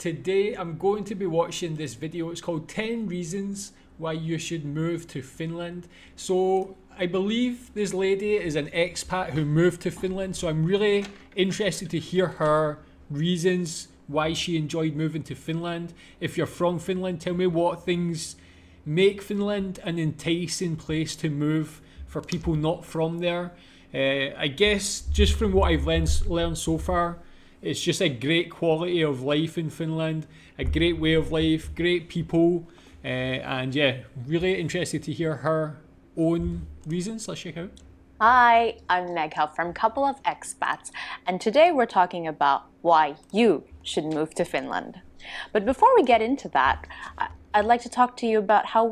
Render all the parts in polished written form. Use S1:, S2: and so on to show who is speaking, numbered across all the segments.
S1: Today I'm going to be watching this video. It's called 10 Reasons Why You Should Move to Finland. So I believe this lady is an expat who moved to Finland, so I'm really interested to hear her reasons why she enjoyed moving to Finland. If you're from Finland, tell me what things make Finland an enticing place to move for people not from there. I guess just from what I've learned so far, it's just a great quality of life in Finland, a great way of life, great people, and yeah, really interested to hear her own reasons. Let's check out.
S2: Hi, I'm Megha from Couple of Expats, and today we're talking about why you should move to Finland. But before we get into that, I'd like to talk to you about how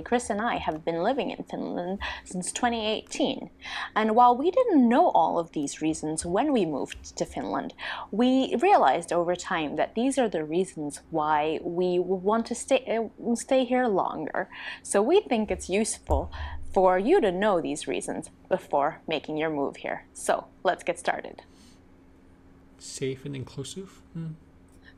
S2: Chris and I have been living in Finland since 2018. And while we didn't know all of these reasons when we moved to Finland, we realized over time that these are the reasons why we want to stay here longer. So we think it's useful for you to know these reasons before making your move here. So let's get started.
S1: Safe and inclusive?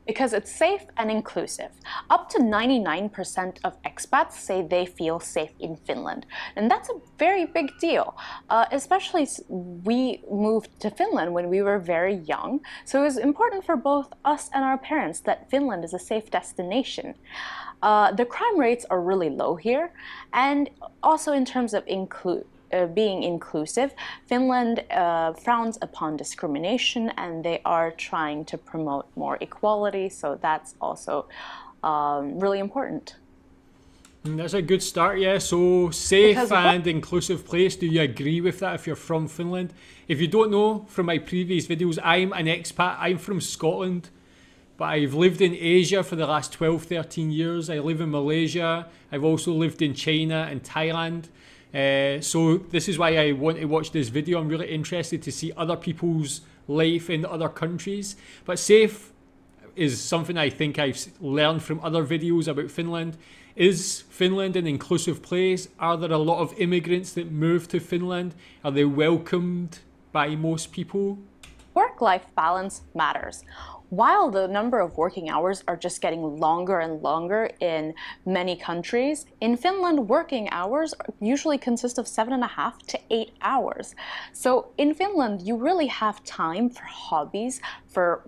S2: Because it's safe and inclusive. Up to 99% of expats say they feel safe in Finland. And that's a very big deal, especially we moved to Finland when we were very young. So it was important for both us and our parents that Finland is a safe destination. The crime rates are really low here. And also in terms of being inclusive, Finland frowns upon discrimination, and they are trying to promote more equality, so that's also really important.
S1: That's a good start, yeah. So safe and inclusive place. Do you agree with that if you're from Finland? If you don't know from my previous videos, I'm an expat. I'm from Scotland, but I've lived in Asia for the last 12, 13 years. I live in Malaysia. I've also lived in China and Thailand. So this is why I want to watch this video. I'm really interested to see other people's life in other countries. But safe is something I think I've learned from other videos about Finland. Is Finland an inclusive place? Are there a lot of immigrants that move to Finland? Are they welcomed by most people?
S2: Work-life balance matters. While the number of working hours are just getting longer and longer in many countries, in Finland, working hours usually consist of 7.5 to 8 hours. So in Finland, you really have time for hobbies, for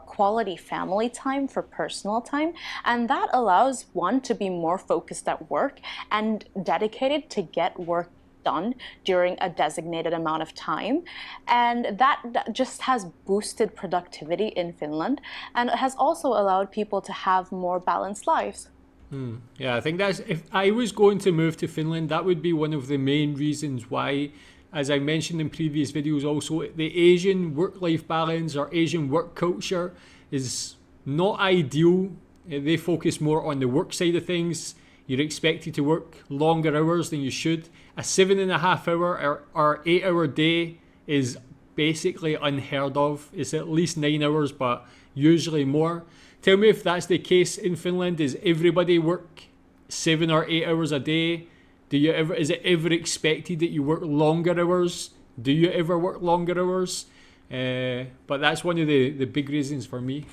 S2: quality family time, for personal time, and that allows one to be more focused at work and dedicated to get work done during a designated amount of time, and that just has boosted productivity in Finland, and it has also allowed people to have more balanced lives.
S1: Yeah, I think if I was going to move to Finland, that would be one of the main reasons why. As I mentioned in previous videos also, the Asian work-life balance or Asian work culture is not ideal. They focus more on the work side of things. You're expected to work longer hours than you should. A 7.5 hour or 8 hour day is basically unheard of. It's at least 9 hours, but usually more. Tell me if that's the case in Finland. Does everybody work 7 or 8 hours a day? Is it ever expected that you work longer hours? Do you ever work longer hours? But that's one of the big reasons for me.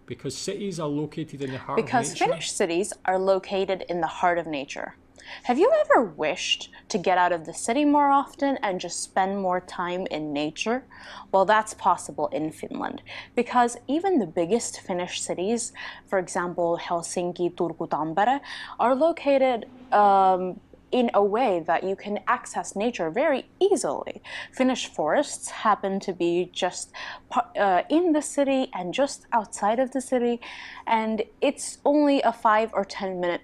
S1: Because cities are located in the heart of nature.
S2: Because Finnish cities are located in the heart of nature. Have you ever wished to get out of the city more often and just spend more time in nature? Well, that's possible in Finland, because even the biggest Finnish cities, for example, Helsinki, Turku, Tampere, are located in a way that you can access nature very easily. Finnish forests happen to be just in the city and just outside of the city, and it's only a 5 or 10 minute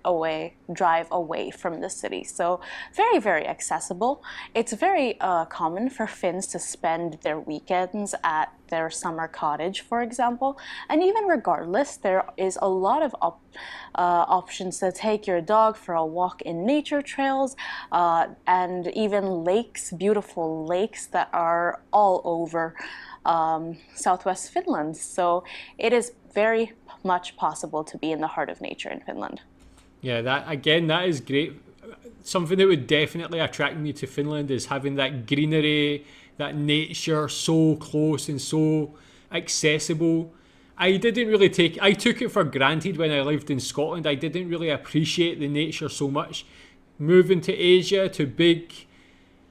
S2: drive away from the city. So very, very accessible. It's very common for Finns to spend their weekends at their summer cottage, for example. And even regardless, there is a lot of options to take your dog for a walk in nature trails, and even lakes, beautiful lakes that are all over southwest Finland. So it is very much possible to be in the heart of nature in Finland.
S1: Yeah, that is great. Something that would definitely attract me to Finland is having that greenery, that nature so close and so accessible. I took it for granted when I lived in Scotland. I didn't really appreciate the nature so much. Moving to Asia, to big,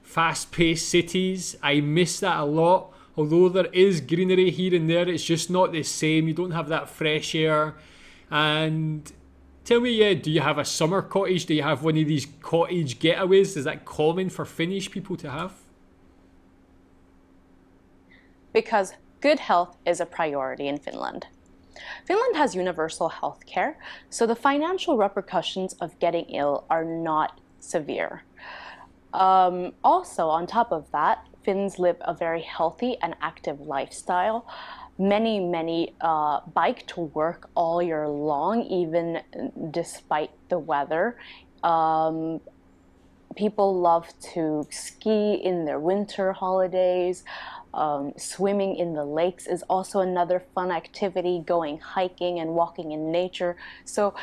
S1: fast-paced cities, I miss that a lot. Although there is greenery here and there, it's just not the same. You don't have that fresh air. And tell me, yeah, do you have a summer cottage? Do you have one of these cottage getaways? Is that common for Finnish people to have?
S2: Because good health is a priority in Finland. Finland has universal health care, so the financial repercussions of getting ill are not severe. Also, on top of that, Finns live a very healthy and active lifestyle. Many bike to work all year long, even despite the weather. People love to ski in their winter holidays. Swimming in the lakes is also another fun activity, going hiking and walking in nature. So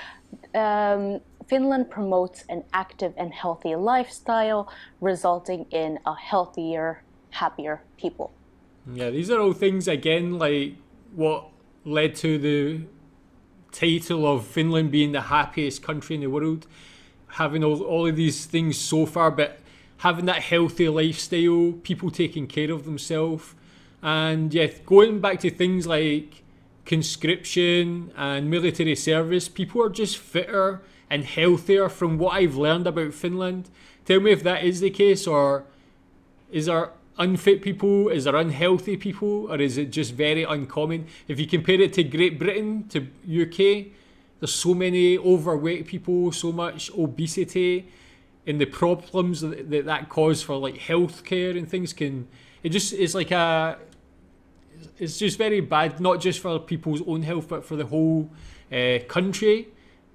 S2: Finland promotes an active and healthy lifestyle, resulting in a healthier, happier people.
S1: Yeah, these are all things, again, like what led to the title of Finland being the happiest country in the world. Having all of these things so far, but having that healthy lifestyle, people taking care of themselves. And yeah, going back to things like conscription and military service, people are just fitter and healthier from what I've learned about Finland. Tell me if that is the case, or is there unfit people, is there unhealthy people, or is it just very uncommon? If you compare it to Great Britain, to UK, there's so many overweight people, so much obesity, and the problems that cause for like healthcare and things it's just very bad, not just for people's own health, but for the whole country.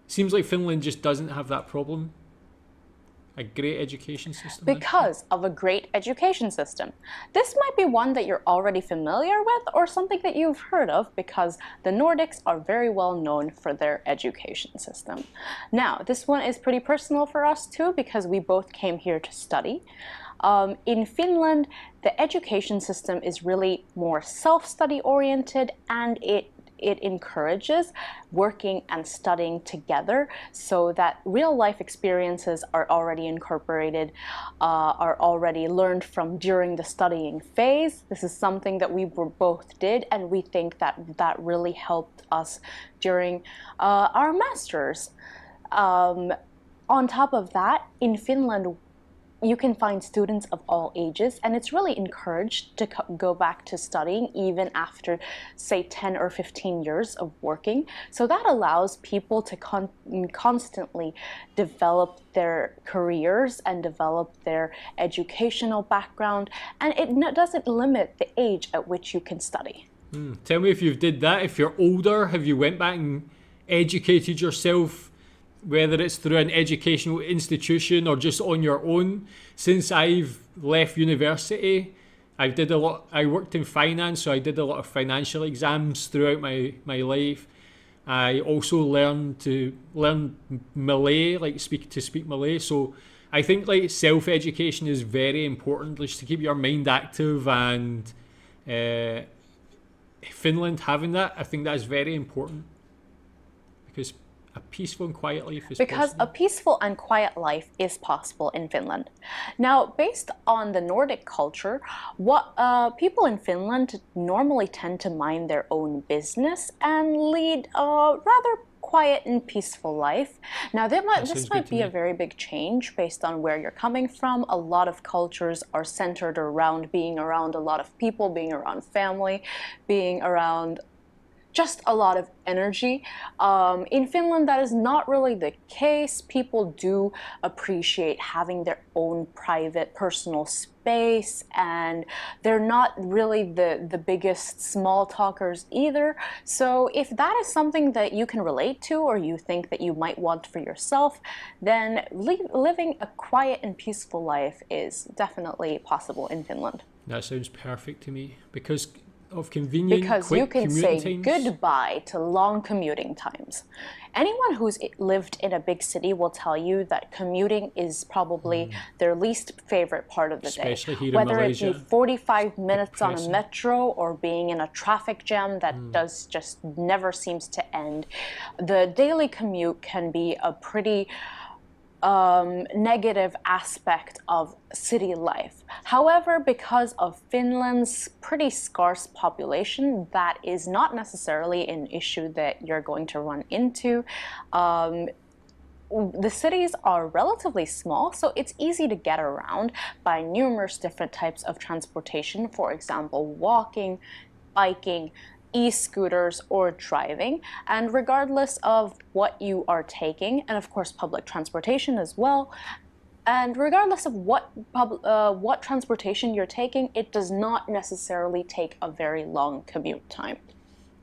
S1: Seems like Finland just doesn't have that problem. A great education system.
S2: Because of a great education system. This might be one that you're already familiar with, or something that you've heard of, because the Nordics are very well known for their education system. Now, this one is pretty personal for us too, because we both came here to study. In Finland, the education system is really more self-study oriented, and it encourages working and studying together, so that real life experiences are already incorporated, are already learned from during the studying phase. This is something that we both did, and we think that really helped us during our masters. On top of that, in Finland, you can find students of all ages, and it's really encouraged to go back to studying even after, say, 10 or 15 years of working. So that allows people to constantly develop their careers and develop their educational background, and it doesn't limit the age at which you can study.
S1: Tell me if you did that. If you're older, have you went back and educated yourself, whether it's through an educational institution or just on your own? Since I've left university, I worked in finance, so I did a lot of financial exams throughout my life. I also learn Malay, like speak Malay. So I think like self-education is very important, just to keep your mind active, and Finland having that, I think that is very important, because a peaceful and quiet life is
S2: because
S1: possible.
S2: A peaceful and quiet life is possible in Finland. Now, based on the Nordic culture, what people in Finland normally tend to mind their own business and lead a rather quiet and peaceful life. Now, this might be a very big change based on where you're coming from. A lot of cultures are centered around being around a lot of people, being around family, being around just a lot of energy. In Finland, that is not really the case. People do appreciate having their own private, personal space, and they're not really the biggest small talkers either. So if that is something that you can relate to, or you think that you might want for yourself, then living a quiet and peaceful life is definitely possible in Finland.
S1: That sounds perfect to me, because of convenient,
S2: Because you
S1: quick
S2: can
S1: commuting
S2: say
S1: times.
S2: goodbye to long commuting times. Anyone who's lived in a big city will tell you that commuting is probably their least favorite part of the day.
S1: Especially here in
S2: Whether it be
S1: Malaysia.
S2: 45 minutes on a
S1: depressing.
S2: metro or being in a traffic jam that does just never seems to end, the daily commute can be a pretty negative aspect of city life. However, because of Finland's pretty scarce population, that is not necessarily an issue that you're going to run into. The cities are relatively small, so it's easy to get around by numerous different types of transportation, for example, walking, biking, e-scooters, or driving. And regardless of what you are taking, and of course public transportation as well, and regardless of what transportation you're taking, it does not necessarily take a very long commute time.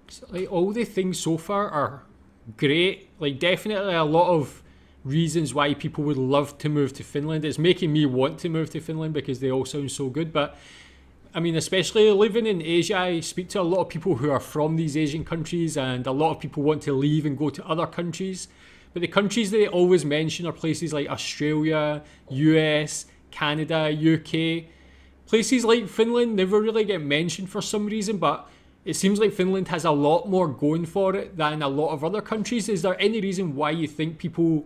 S1: So, like, all the things so far are great. Like, definitely a lot of reasons why people would love to move to Finland. It's making me want to move to Finland because they all sound so good. But I mean, especially living in Asia, I speak to a lot of people who are from these Asian countries, and a lot of people want to leave and go to other countries. But the countries they always mention are places like Australia, US, Canada, UK. Places like Finland never really get mentioned for some reason, but it seems like Finland has a lot more going for it than a lot of other countries. Is there any reason why you think people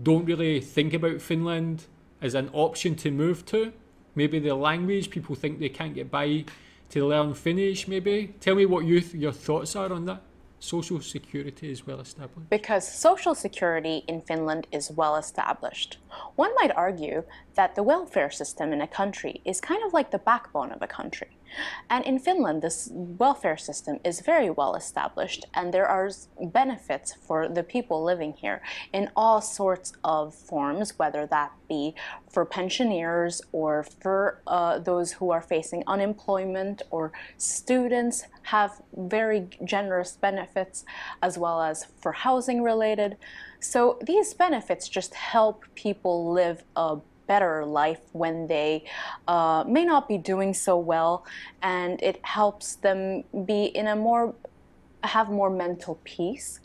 S1: don't really think about Finland as an option to move to? Maybe the language, people think they can't get by to learn Finnish, maybe? Tell me what your thoughts are on that. Social security is well established.
S2: Because social security in Finland is well established. One might argue that the welfare system in a country is kind of like the backbone of a country. And in Finland, this welfare system is very well established, and there are benefits for the people living here in all sorts of forms, whether that be for pensioners or for those who are facing unemployment, or students have very generous benefits, as well as for housing related. So these benefits just help people live a better life when they may not be doing so well, and it helps them be in a have more mental peace.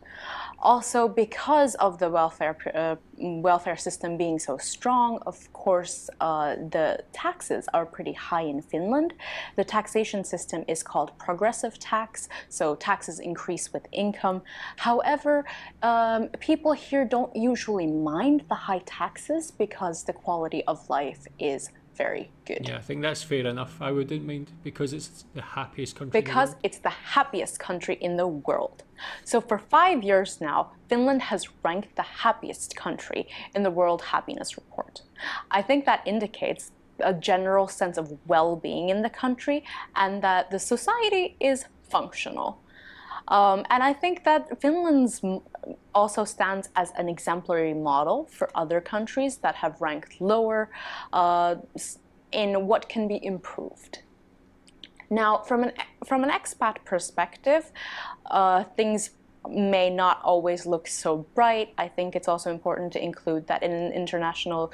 S2: Also, because of the welfare system being so strong, of course, the taxes are pretty high in Finland. The taxation system is called progressive tax, so taxes increase with income. However, people here don't usually mind the high taxes because the quality of life is very good.
S1: Yeah, I think that's fair enough. I wouldn't mind because it's the happiest country
S2: Because
S1: in the world.
S2: it's the happiest country in the world. So for 5 years now, Finland has ranked the happiest country in the World Happiness Report. I think that indicates a general sense of well-being in the country and that the society is functional. And I think that Finland's also stands as an exemplary model for other countries that have ranked lower in what can be improved. Now, from an expat perspective, things may not always look so bright. I think it's also important to include that in an international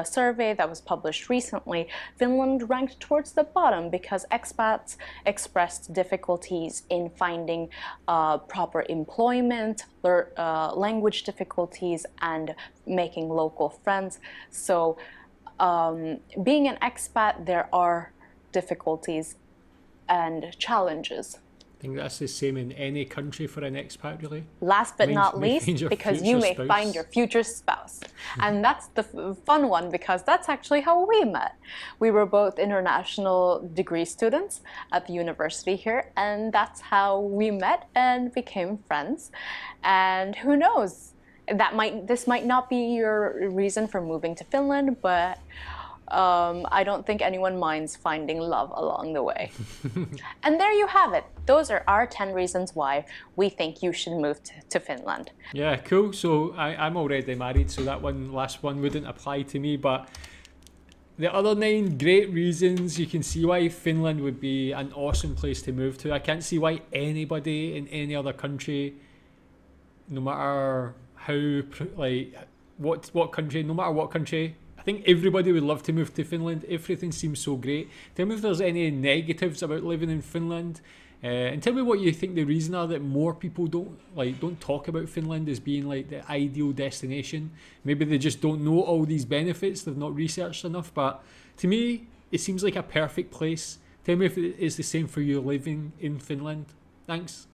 S2: survey that was published recently, Finland ranked towards the bottom because expats expressed difficulties in finding proper employment, language difficulties, and making local friends. So being an expat, there are difficulties and challenges.
S1: I think that's the same in any country for an expat, really.
S2: Last but not
S1: May
S2: least,
S1: find your
S2: because you
S1: future
S2: may
S1: spouse.
S2: find your future spouse. And that's the fun one, because that's actually how we met. We were both international degree students at the university here, and that's how we met and became friends. And who knows, this might not be your reason for moving to Finland, but I don't think anyone minds finding love along the way. And there you have it. Those are our 10 reasons why we think you should move to Finland.
S1: Yeah, cool. So I'm already married, so that last one wouldn't apply to me. But the other 9 great reasons, you can see why Finland would be an awesome place to move to. I can't see why anybody in any other country, no matter how, like, what country, no matter what country, I think everybody would love to move to Finland. Everything seems so great. Tell me if there's any negatives about living in Finland. And tell me what you think the reason are that more people don't talk about Finland as being like the ideal destination. Maybe they just don't know all these benefits. They've not researched enough. But to me, it seems like a perfect place. Tell me if it's the same for you living in Finland. Thanks.